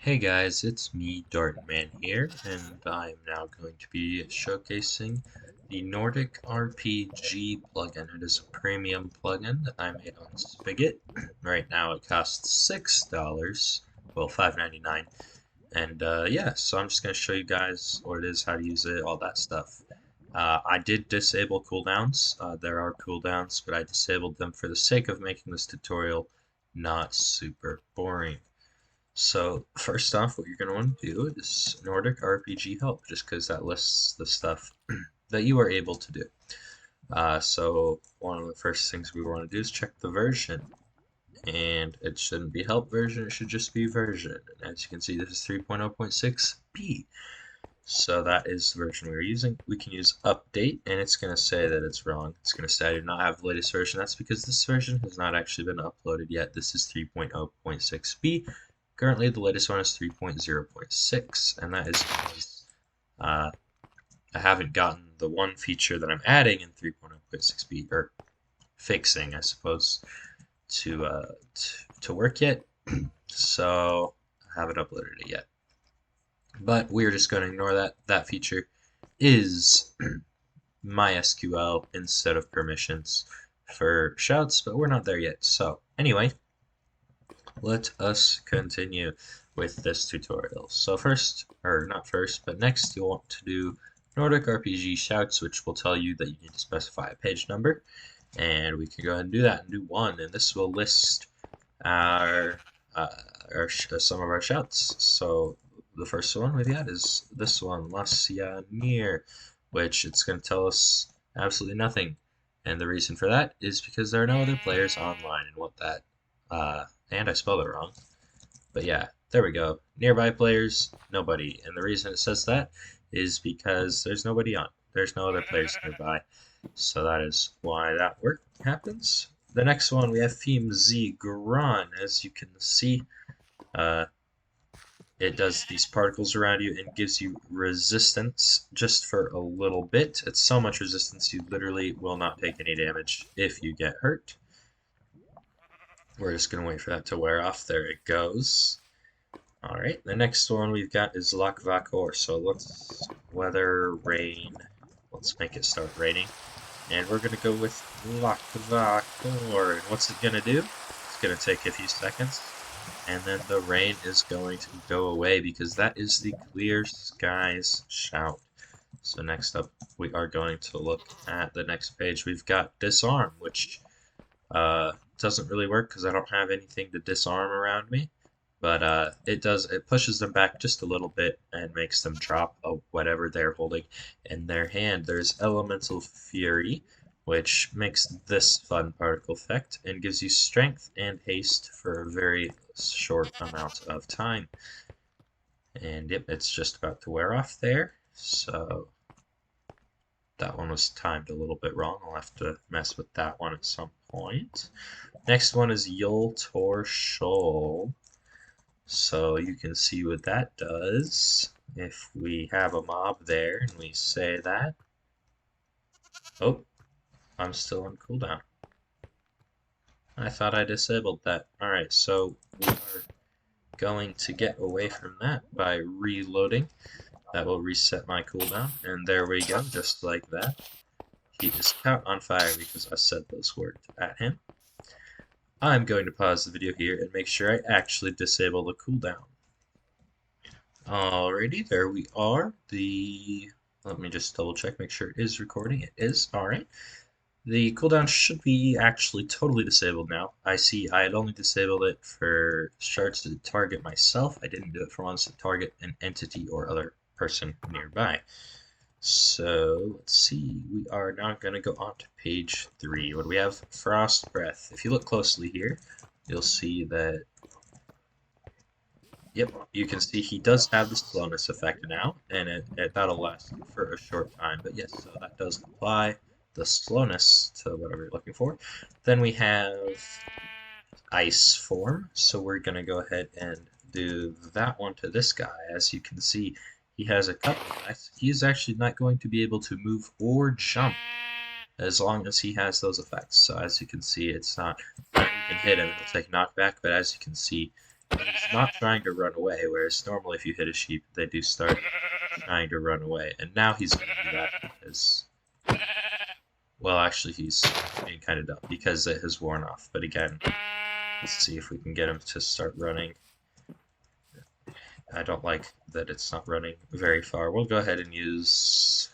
Hey guys, it's me, Dartman here, and I'm now going to be showcasing the Nordic RPG plugin. It is a premium plugin that I made on Spigot. Right now it costs $6, well $5.99, and yeah, so I'm just going to show you guys what it is, how to use it, all that stuff. I did disable cooldowns. There are cooldowns, but I disabled them for the sake of making this tutorial not super boring. So first off, what you're going to want to do is Nordic RPG help, just because that lists the stuff that you are able to do. So one of the first things we want to do is check the version, and it shouldn't be help version, it should just be version. And as you can see, this is 3.0.6b. So that is the version we're using. We can use update, and it's going to say that it's wrong. It's going to say I do not have the latest version. That's because this version has not actually been uploaded yet. This is 3.0.6b. Currently, the latest one is 3.0.6, and that is because I haven't gotten the one feature that I'm adding in 3.0.6b, or fixing, I suppose, to work yet. So I haven't uploaded it yet. But we're just going to ignore that. That feature is MySQL instead of permissions for shouts, but we're not there yet. So anyway, let us continue with this tutorial. So first, or not first, but next you'll want to do Nordic RPG shouts, which will tell you that you need to specify a page number. And we can go ahead and do that and do one, and this will list our, some of our shouts. So the first one we've got is this one, Lasia Near, which it's going to tell us absolutely nothing. And the reason for that is because there are no other players online, and what that and I spelled it wrong. But yeah, there we go. Nearby players, nobody. And the reason it says that is because there's nobody on. There's no other players nearby. So that is why that work happens. The next one, we have Theme Z Gran. As you can see, it does these particles around you and gives you resistance just for a little bit. It's so much resistance you literally will not take any damage if you get hurt. We're just going to wait for that to wear off. There it goes. Alright, the next one we've got is Lakvakor. So let's weather, rain. Let's make it start raining. And we're going to go with Lakvakor. And what's it going to do? It's going to take a few seconds. And then the rain is going to go away because that is the clear skies shout. So next up, we are going to look at the next page. We've got Disarm, which doesn't really work because I don't have anything to disarm around me, but it pushes them back just a little bit and makes them drop whatever they're holding in their hand. There's Elemental Fury, which makes this fun particle effect and gives you strength and haste for a very short amount of time. And yep, it's just about to wear off there, so that one was timed a little bit wrong. I'll have to mess with that one at some point. Next one is Yul Tor Shoal. So you can see what that does. If we have a mob there and we say that. Oh, I'm still on cooldown. I thought I disabled that. Alright, so we are going to get away from that by reloading. That will reset my cooldown, and there we go, just like that. Keep his count on fire because I said those words at him. I'm going to pause the video here and make sure I actually disable the cooldown. Alrighty, there we are. Let me just double check, make sure it is recording. It is, alright. The cooldown should be actually totally disabled now. I see I had only disabled it for shards to target myself. I didn't do it for ones to target an entity or other person nearby. So let's see, we are now going to go on to page 3. What do we have? Frost Breath. If you look closely here, you'll see that, yep, you can see he does have the slowness effect now, and that'll last for a short time. But yes, so that does apply the slowness to whatever you're looking for. Then we have Ice Form, so we're going to go ahead and do that one to this guy. As you can see, he has a couple of effects. He's actually not going to be able to move or jump as long as he has those effects. So as you can see, it's not, you can hit him, it'll take knockback, but as you can see, He's not trying to run away, whereas normally if you hit a sheep, they do start trying to run away. And now he's going to do that because, well, actually he's being kind of dumb because it has worn off. But again, let's see if we can get him to start running. I don't like that it's not running very far. We'll go ahead and use...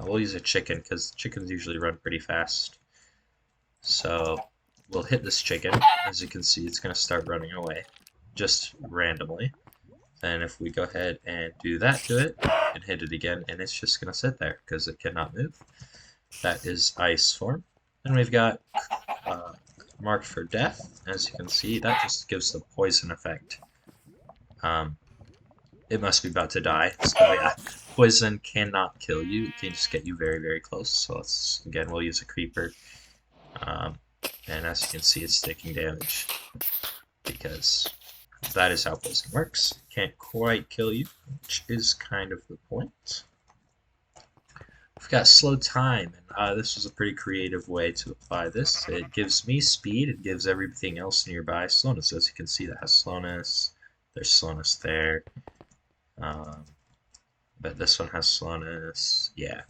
we'll use a chicken because chickens usually run pretty fast. So we'll hit this chicken. As you can see, it's going to start running away just randomly. Then if we go ahead and do that to it and hit it again, and it's just going to sit there because it cannot move. That is ice form. Then we've got marked for death. As you can see, that just gives the poison effect. It must be about to die. So yeah, poison cannot kill you. It can just get you very, very close. So let's, again, we'll use a creeper. And as you can see, it's taking damage because that is how poison works. Can't quite kill you, which is kind of the point. We've got slow time, and this was a pretty creative way to apply this. It gives me speed, it gives everything else nearby slowness. As you can see, that has slowness. There's slowness there. But this one has slowness. Yeah.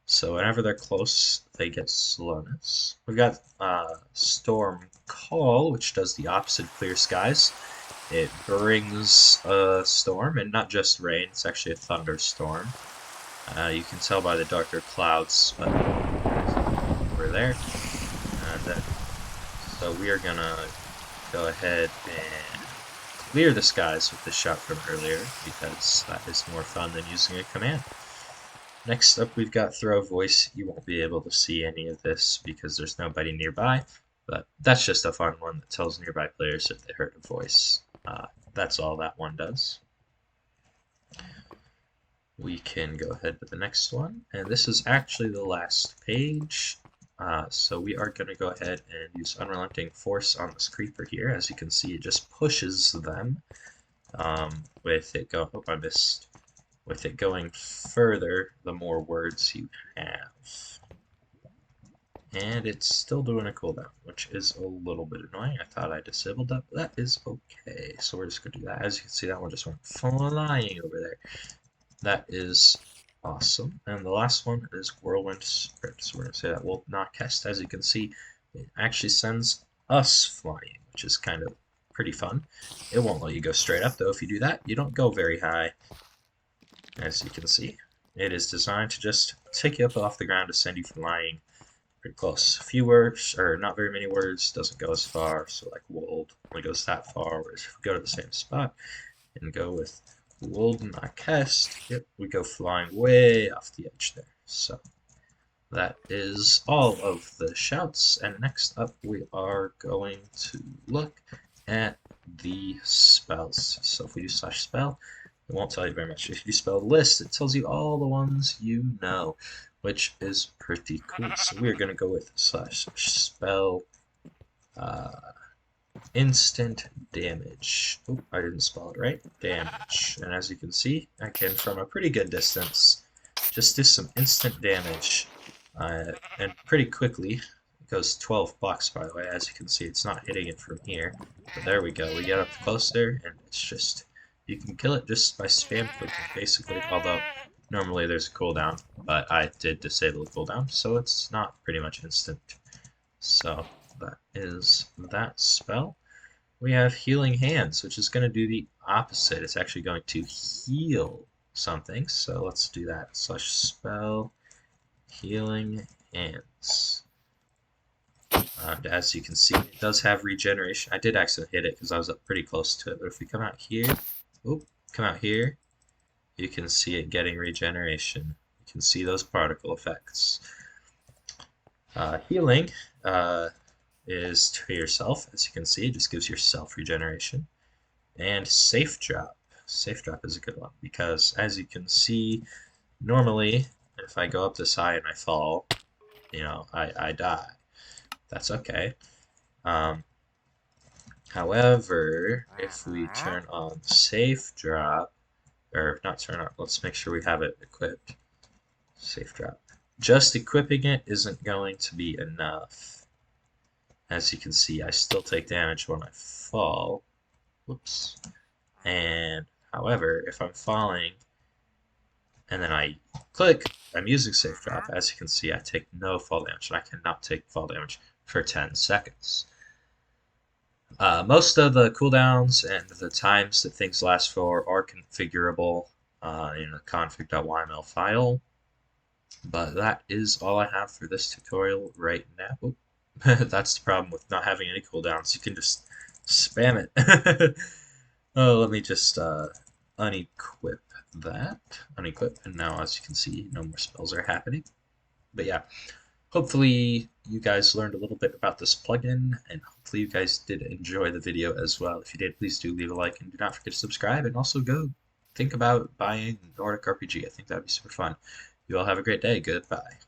So whenever they're close, they get slowness. We've got Storm Call, which does the opposite of Clear Skies. It brings a storm, and not just rain, it's actually a thunderstorm. You can tell by the darker clouds, but over there. And so we are gonna go ahead and clear the skies with the shout from earlier, because that is more fun than using a command. Next up, we've got Throw Voice. You won't be able to see any of this because there's nobody nearby, but that's just a fun one that tells nearby players if they heard a voice. That's all that one does. We can go ahead with the next one, and this is actually the last page. So we are going to go ahead and use Unrelenting Force on this creeper here. As you can see, it just pushes them. With it go, oh, I missed. With it going further, the more words you have. And it's still doing a cooldown, which is a little bit annoying. I thought I disabled that, but that is okay. So we're just going to do that. As you can see, that one just went flying over there. That is awesome. And the last one is Whirlwind Sprint. So we're going to say that will not cast. As you can see, it actually sends us flying, which is kind of pretty fun. It won't let you go straight up, though. If you do that, you don't go very high. As you can see, it is designed to just take you up off the ground to send you flying pretty close. A few words, or not very many words, doesn't go as far. So like wold only goes that far, whereas if we go to the same spot and go with wold not cast, yep, we go flying way off the edge there. So that is all of the shouts, and next up we are going to look at the spells. So if we do /spell, it won't tell you very much. If you spell list, it tells you all the ones you know, which is pretty cool. So we're going to go with /spell instant damage. Oh, I didn't spell it right. Damage. And as you can see, I can, from a pretty good distance, just do some instant damage. And pretty quickly. It goes 12 blocks, by the way. As you can see, it's not hitting it from here. But there we go. We get up closer, and it's just... You can kill it just by spam clicking, basically, although normally there's a cooldown, but I did disable the cooldown, so it's not pretty much instant. So that is that spell. We have Healing Hands, which is going to do the opposite. It's actually going to heal something, so let's do that. /spell Healing Hands. As you can see, it does have regeneration. I did accidentally hit it because I was up pretty close to it, but if we come out here, you can see it getting regeneration. You can see those particle effects. Healing is to yourself, as you can see, it just gives yourself regeneration. And Safe Drop. Safe Drop is a good one because, as you can see, normally, if I go up this high and I fall, I die. That's okay. However, if we turn on Safe Drop, or not turn on, let's make sure we have it equipped. Safe Drop. Just equipping it isn't going to be enough. As you can see, I still take damage when I fall. Whoops. And however, if I'm falling and then I click a music safe drop, as you can see, I take no fall damage, and I cannot take fall damage for 10 seconds. Most of the cooldowns and the times that things last for are configurable in a config.yml file, but that is all I have for this tutorial right now. Oop. That's the problem with not having any cooldowns. You can just spam it. Oh, let me just unequip that. Unequip, and now as you can see, no more spells are happening. But yeah, hopefully you guys learned a little bit about this plugin, and hopefully you guys did enjoy the video as well. If you did, please do leave a like, and do not forget to subscribe, and also go think about buying Nordic RPG. I think that'd be super fun. You all have a great day. Goodbye.